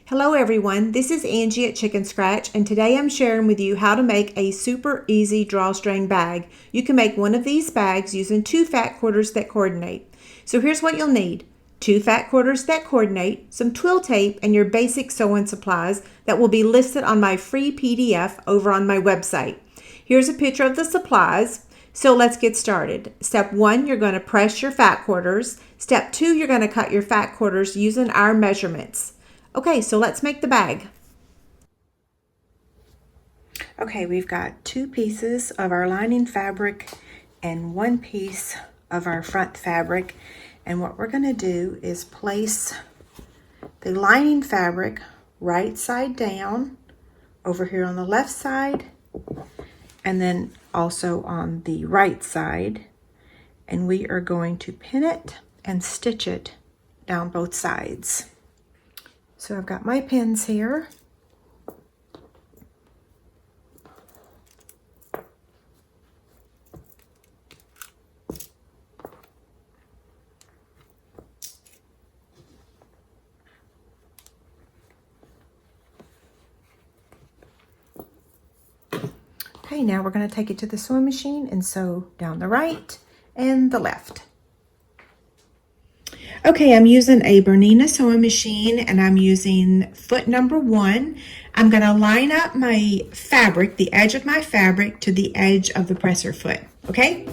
Hello everyone, this is Angie at ChicnScratch, and today I'm sharing with you how to make a super easy drawstring bag. You can make one of these bags using 2 fat quarters that coordinate. So here's what you'll need: 2 fat quarters that coordinate, some twill tape, and your basic sewing supplies that will be listed on my free PDF over on my website. Here's a picture of the supplies. So let's get started. Step 1, you're going to press your fat quarters. Step 2, you're going to cut your fat quarters using our measurements. Okay, so let's make the bag. Okay, we've got 2 pieces of our lining fabric and 1 piece of our front fabric. And what we're going to do is place the lining fabric right side down over here on the left side, and then also on the right side. And we are going to pin it and stitch it down both sides. So I've got my pins here. Okay, now we're going to take it to the sewing machine and sew down the right and the left. Okay, I'm using a Bernina sewing machine and I'm using foot number 1. I'm going to line up my fabric, the edge of my fabric, to the edge of the presser foot, okay?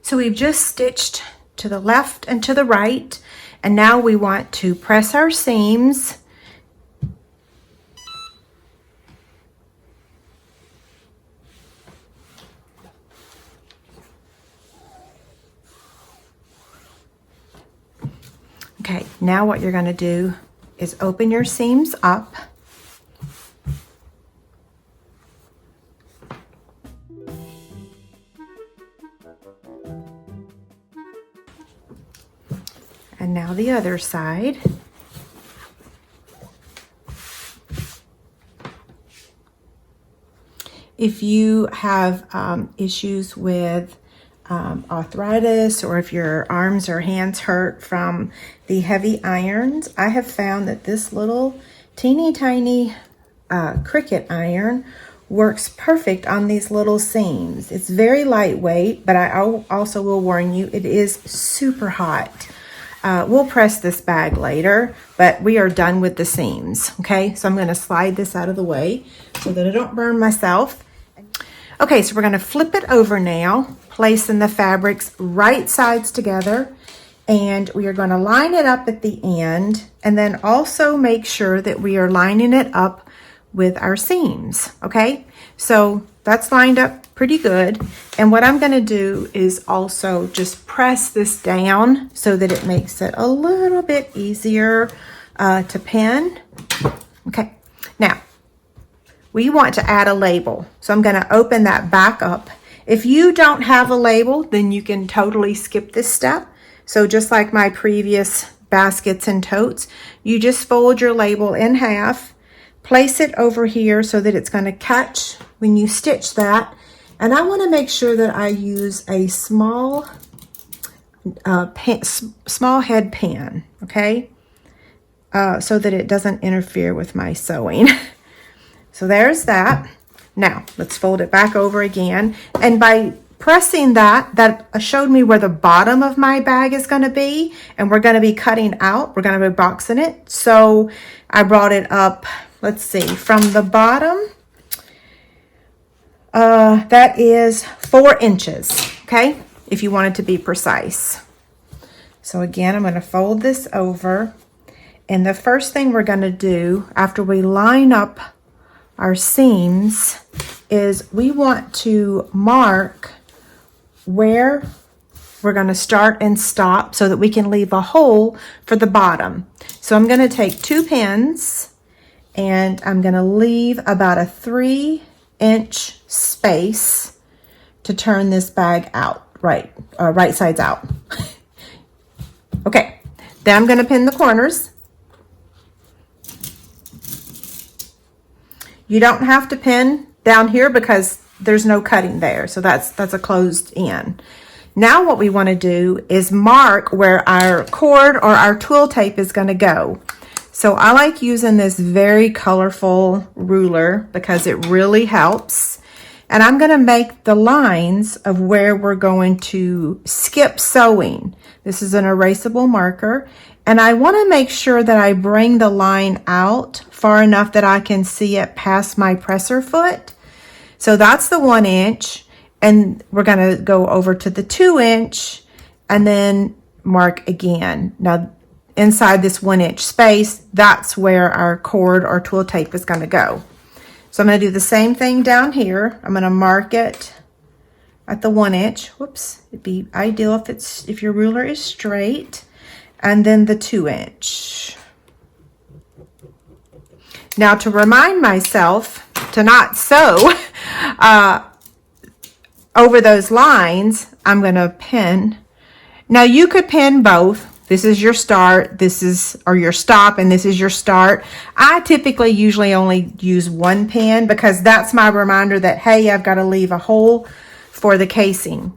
So we've just stitched to the left and to the right, and now we want to press our seams. Okay, now what you're going to do is open your seams up. And now the other side. If you have issues with arthritis, or if your arms or hands hurt from the heavy irons, I have found that this little teeny tiny Cricut iron works perfect on these little seams. It's very lightweight, but I also will warn you, it is super hot. We'll press this bag later, but we are done with the seams, okay? So I'm going to slide this out of the way so that I don't burn myself. Okay, so we're going to flip it over now, placing the fabrics right sides together, and we are going to line it up at the end, and then also make sure that we are lining it up with our seams, okay? So that's lined up pretty good. And what I'm going to do is also just press this down so that it makes it a little bit easier to pin. Okay, now we want to add a label. So I'm going to open that back up. If you don't have a label, then you can totally skip this step. So just like my previous baskets and totes, you just fold your label in half, place it over here so that it's going to catch when you stitch that. And I want to make sure that I use a small head pan, okay? So that it doesn't interfere with my sewing. So there's that. Now, let's fold it back over again. And by pressing that showed me where the bottom of my bag is going to be. And we're going to be cutting out. We're going to be boxing it. So I brought it up, let's see, from the bottom. That is 4 inches, okay? If you want it to be precise. So again, I'm going to fold this over. And the first thing we're going to do after we line up our seams is we want to mark where we're going to start and stop so that we can leave a hole for the bottom. So I'm going to take 2 pins and I'm going to leave about a 3-inch space to turn this bag out, right sides out. Okay, then I'm going to pin the corners. You don't have to pin down here because there's no cutting there, so that's a closed in. Now what we want to do is mark where our cord or our twill tape is going to go. So I like using this very colorful ruler because it really helps. And I'm going to make the lines of where we're going to skip sewing. This is an erasable marker. And I want to make sure that I bring the line out far enough that I can see it past my presser foot. So that's the 1 inch. And we're going to go over to the 2-inch and then mark again. Now, inside this 1-inch space, that's where our cord or twill tape is going to go. So I'm going to do the same thing down here. I'm going to mark it at the 1 inch. Whoops, it'd be ideal if your ruler is straight. And then the 2 inch. Now, to remind myself to not sew over those lines, I'm going to pin. Now you could pin both. This is your start, or your stop, and this is your start. I typically usually only use 1 pin because that's my reminder that, hey, I've got to leave a hole for the casing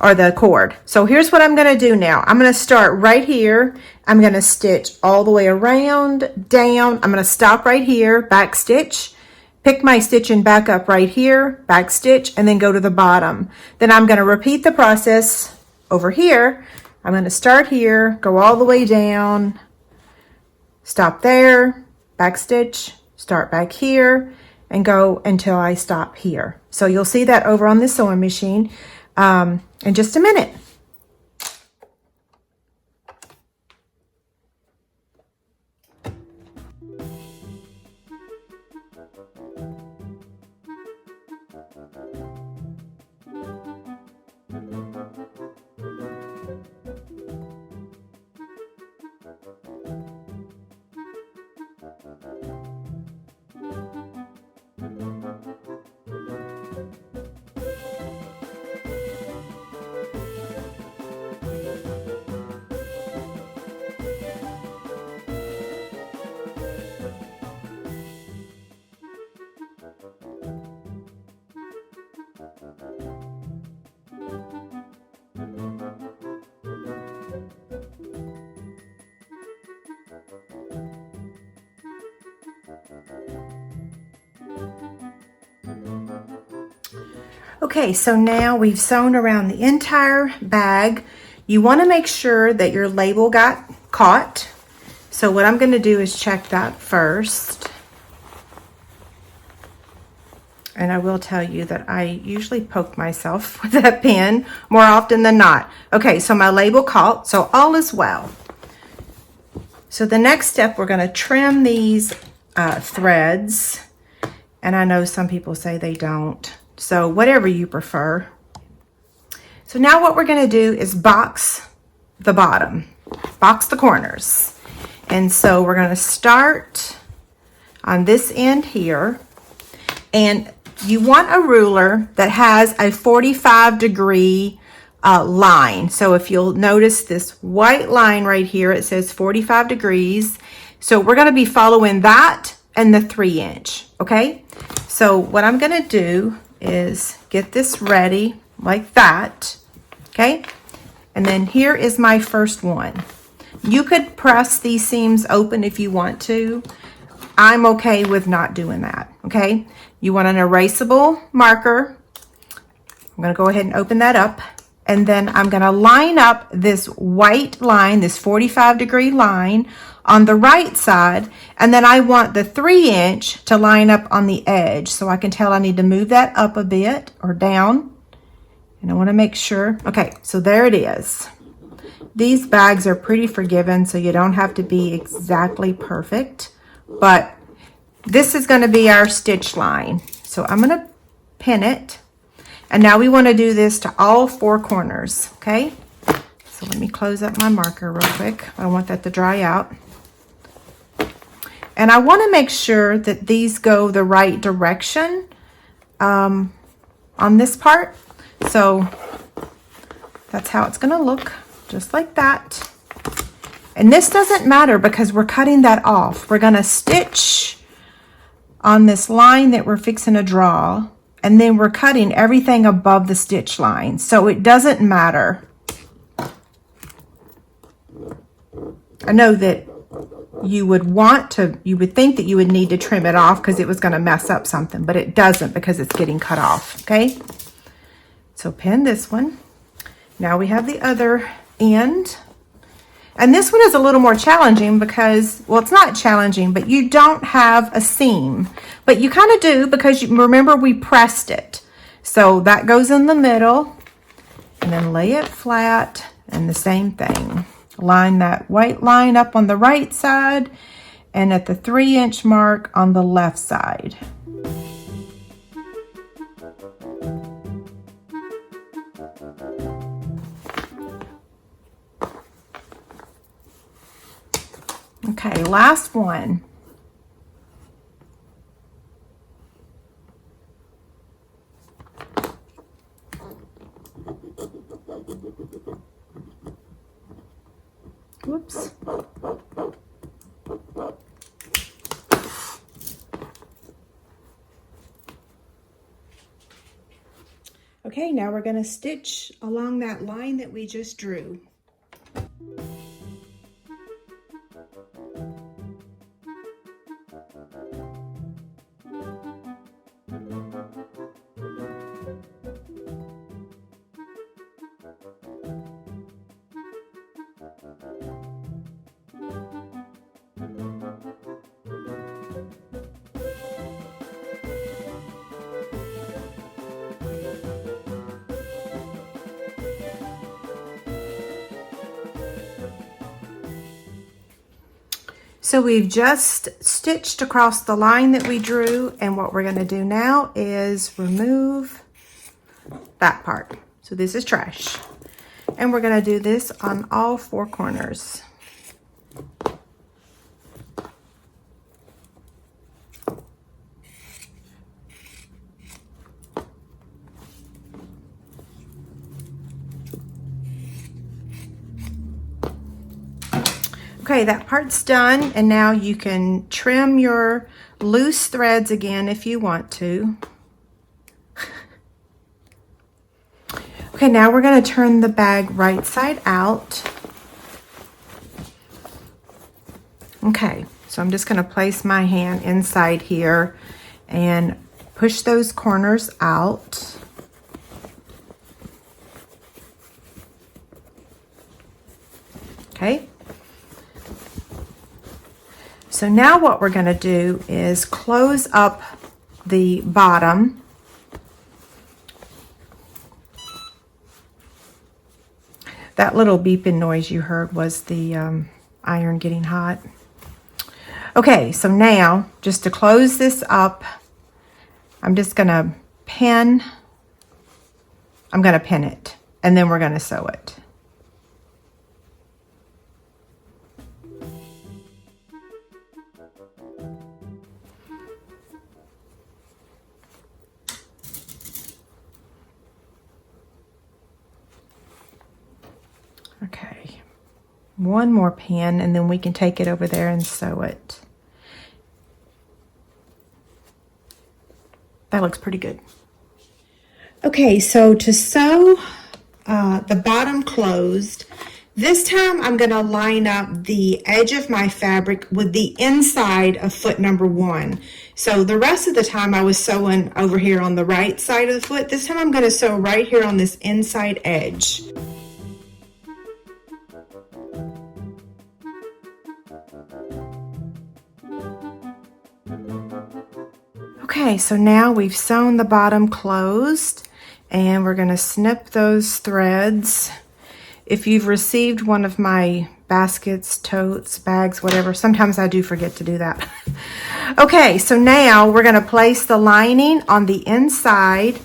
or the cord. So here's what I'm going to do now. I'm going to start right here. I'm going to stitch all the way around, down. I'm going to stop right here, back stitch. Pick my stitch and back up right here, back stitch, and then go to the bottom. Then I'm going to repeat the process over here. I'm going to start here, go all the way down, stop there, back stitch, start back here, and go until I stop here. So you'll see that over on the sewing machine in just a minute. Okay, so now we've sewn around the entire bag. You want to make sure that your label got caught. So what I'm going to do is check that first. And I will tell you that I usually poke myself with that pen more often than not. Okay, so my label caught, so all is well. So the next step, we're going to trim these threads. And I know some people say they don't. So whatever you prefer. So now what we're going to do is box the bottom, box the corners. And so we're going to start on this end here. And you want a ruler that has a 45-degree line. So if you'll notice this white line right here, it says 45 degrees. So we're going to be following that and the 3-inch, okay? So what I'm going to do is get this ready like that, okay? And then here is my first one. You could press these seams open if you want to. I'm okay with not doing that, okay? You want an erasable marker. I'm going to go ahead and open that up. And then I'm going to line up this white line, this 45-degree line on the right side. And then I want the 3-inch to line up on the edge. So I can tell I need to move that up a bit or down. And I want to make sure. Okay, so there it is. These bags are pretty forgiving, so you don't have to be exactly perfect. But this is going to be our stitch line. So I'm going to pin it. And now we want to do this to all 4 corners, okay? So let me close up my marker real quick. I want that to dry out. And I want to make sure that these go the right direction on this part. So that's how it's going to look, just like that. And this doesn't matter because we're cutting that off. We're going to stitch on this line that we're fixing to draw, and then we're cutting everything above the stitch line. So it doesn't matter. I know that you would think that you would need to trim it off because it was going to mess up something, but it doesn't because it's getting cut off, okay? So pin this one. Now we have the other end. And this one is a little more challenging because, well, it's not challenging, but you don't have a seam. But you kind of do because you remember we pressed it. So that goes in the middle, and then lay it flat, and the same thing. Line that white line up on the right side and at the 3-inch mark on the left side. Okay, last one. Whoops. Okay, now we're going to stitch along that line that we just drew. So we've just stitched across the line that we drew, and what we're going to do now is remove that part. So this is trash. And we're going to do this on all 4 corners. Okay, that part's done, and now you can trim your loose threads again if you want to. Okay, now we're going to turn the bag right side out. Okay, so I'm just going to place my hand inside here and push those corners out. Okay. So now what we're going to do is close up the bottom. That little beeping noise you heard was the iron getting hot. Okay, so now just to close this up, I'm just going to pin. I'm going to pin it, and then we're going to sew it. Okay, one more pin, and then we can take it over there and sew it. That looks pretty good. Okay, so to sew the bottom closed, this time I'm going to line up the edge of my fabric with the inside of foot number 1. So the rest of the time I was sewing over here on the right side of the foot. This time I'm going to sew right here on this inside edge. Okay, so now we've sewn the bottom closed, and we're going to snip those threads. If you've received one of my baskets, totes, bags, whatever, sometimes I do forget to do that. Okay, so now we're going to place the lining on the inside,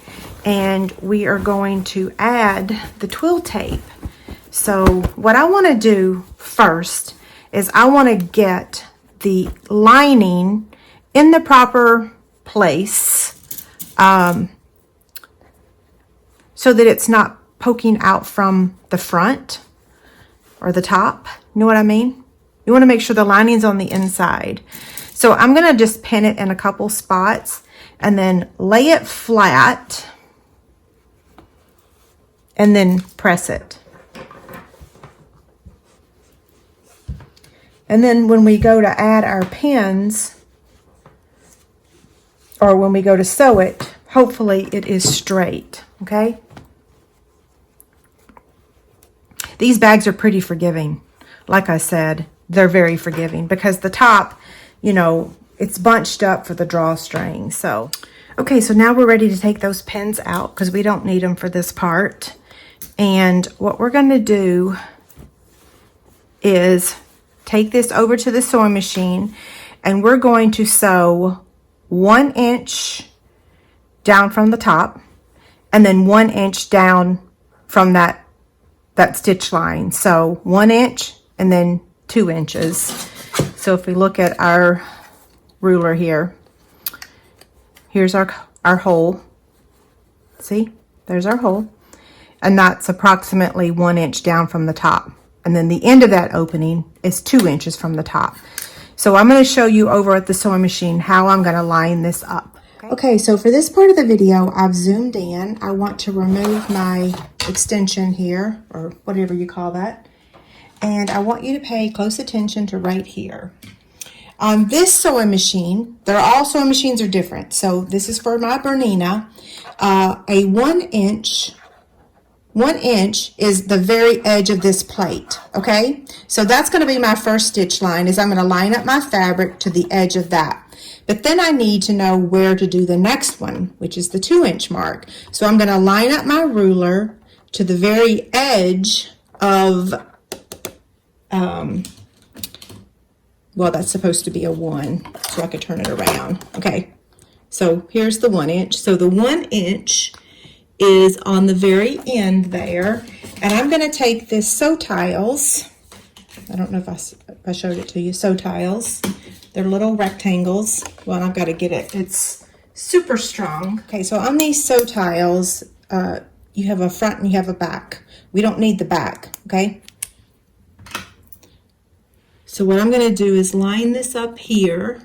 and we are going to add the twill tape. So what I want to do first is I want to get the lining in the proper place so that it's not poking out from the front or the top. You know what I mean? You want to make sure the lining's on the inside. So I'm going to just pin it in a couple spots and then lay it flat and then press it. And then when we go to add our pins, or when we go to sew it, hopefully it is straight, okay? These bags are pretty forgiving. Like I said, they're very forgiving because the top, you know, it's bunched up for the drawstring. So, okay, so now we're ready to take those pins out because we don't need them for this part. And what we're going to do is take this over to the sewing machine and we're going to sew 1 inch down from the top and then 1 inch down from that stitch line. So 1 inch and then 2 inches. So if we look at our ruler here, here's our hole. See, there's our hole. And that's approximately 1 inch down from the top. And then the end of that opening is 2 inches from the top. So I'm going to show you over at the sewing machine how I'm going to line this up. Okay, so for this part of the video, I've zoomed in. I want to remove my extension here, or whatever you call that. And I want you to pay close attention to right here. On this sewing machine, all sewing machines are different. So this is for my Bernina. A 1 inch is the very edge of this plate, okay? So that's going to be my first stitch line, is I'm going to line up my fabric to the edge of that. But then I need to know where to do the next one, which is the 2 inch mark. So I'm going to line up my ruler to the very edge of, well, that's supposed to be a 1, so I could turn it around. Okay, so here's the 1 inch. So the 1 inch is on the very end there, and I'm going to take this sew tiles. I don't know if I showed it to you. Sew tiles. They're little rectangles. Well, I've got to get it. It's super strong. Okay, so on these sew tiles, you have a front and you have a back. We don't need the back, okay? So what I'm going to do is line this up here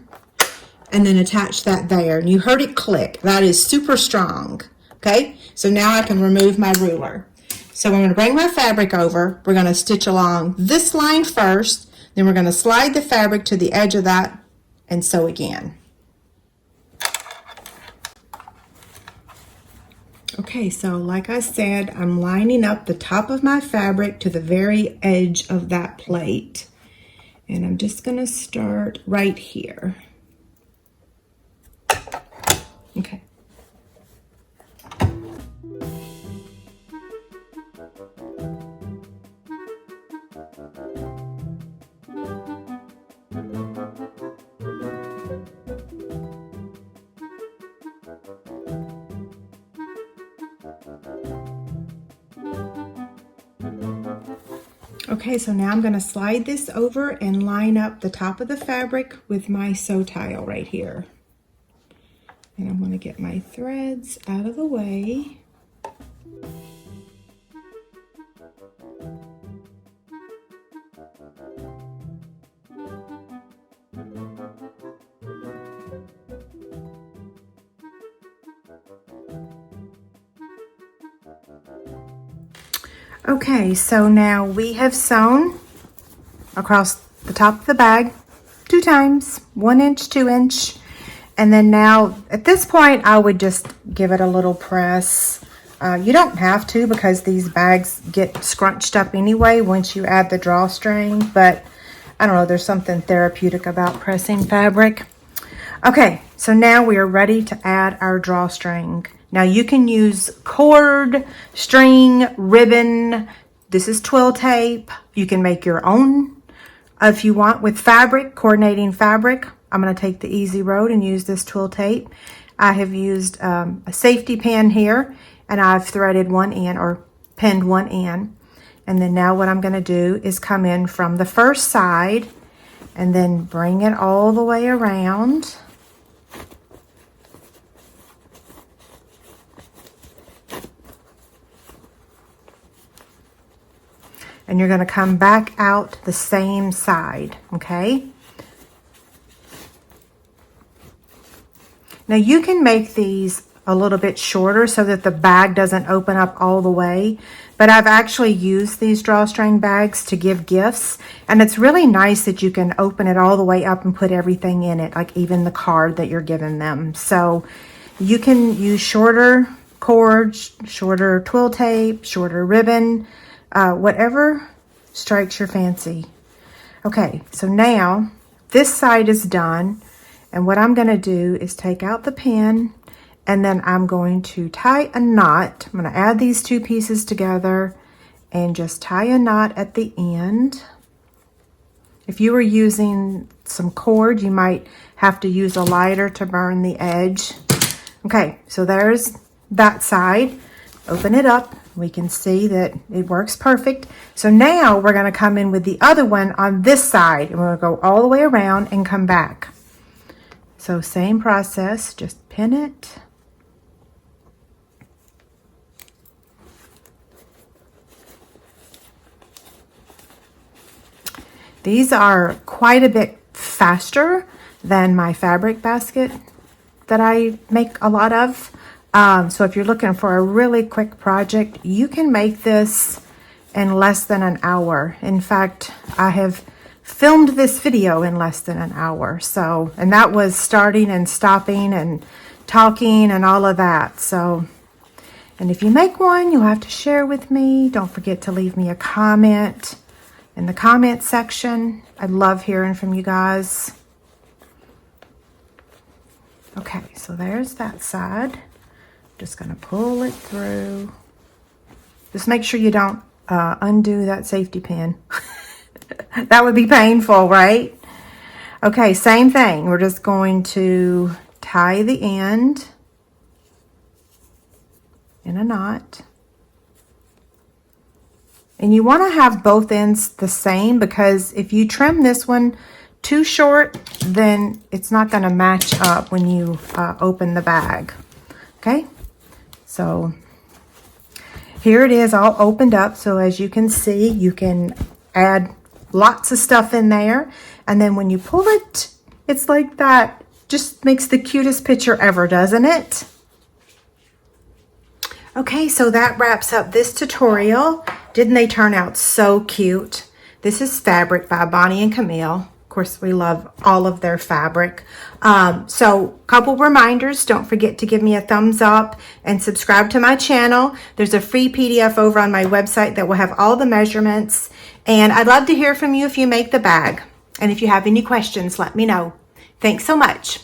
and then attach that there. And you heard it click. That is super strong, okay? So now I can remove my ruler. So I'm going to bring my fabric over. We're going to stitch along this line first. Then we're going to slide the fabric to the edge of that and sew again. Okay, so like I said, I'm lining up the top of my fabric to the very edge of that plate. And I'm just going to start right here. Okay. Okay, so now I'm going to slide this over and line up the top of the fabric with my sew tile right here. And I'm going to get my threads out of the way. Okay, so now we have sewn across the top of the bag 2 times, 1 inch, 2 inch. And then now at this point, I would just give it a little press. You don't have to because these bags get scrunched up anyway once you add the drawstring, but I don't know, there's something therapeutic about pressing fabric. Okay, so now we are ready to add our drawstring. Now you can use cord, string, ribbon. This is twill tape. You can make your own if you want with fabric, coordinating fabric. I'm going to take the easy road and use this twill tape. I have used a safety pin here, and I've threaded one end or pinned one end. And then now what I'm going to do is come in from the first side and then bring it all the way around. And you're going to come back out the same side, okay? Now you can make these a little bit shorter so that the bag doesn't open up all the way, but I've actually used these drawstring bags to give gifts, and it's really nice that you can open it all the way up and put everything in it, like even the card that you're giving them. So you can use shorter cord, shorter twill tape, shorter ribbon, whatever strikes your fancy. Okay, so now this side is done, and what I'm going to do is take out the pin, and then I'm going to tie a knot. I'm going to add these two pieces together and just tie a knot at the end. If you were using some cord, you might have to use a lighter to burn the edge. Okay, so there's that side. Open it up. We can see that it works perfect. So now we're going to come in with the other one on this side, and we're going to go all the way around and come back. So same process, just pin it. These are quite a bit faster than my fabric basket that I make a lot of. So if you're looking for a really quick project, you can make this in less than an hour. In fact, I have filmed this video in less than an hour. So, and that was starting and stopping and talking and all of that. So, and if you make one, you'll have to share with me. Don't forget to leave me a comment in the comment section. I love hearing from you guys. Okay, so there's that side. Just going to pull it through. Just make sure you don't undo that safety pin. That would be painful, right? Okay, same thing. We're just going to tie the end in a knot. And you want to have both ends the same, because if you trim this one too short, then it's not going to match up when you open the bag. Okay, so here it is all opened up. So as you can see, you can add lots of stuff in there. And then when you pull it, it's like that. Just makes the cutest picture ever, doesn't it? Okay, so that wraps up this tutorial. Didn't they turn out so cute? This is fabric by Bonnie and Camille. Of course, we love all of their fabric. So couple reminders, don't forget to give me a thumbs up and subscribe to my channel. There's a free PDF over on my website that will have all the measurements. And I'd love to hear from you if you make the bag. And if you have any questions, let me know. Thanks so much.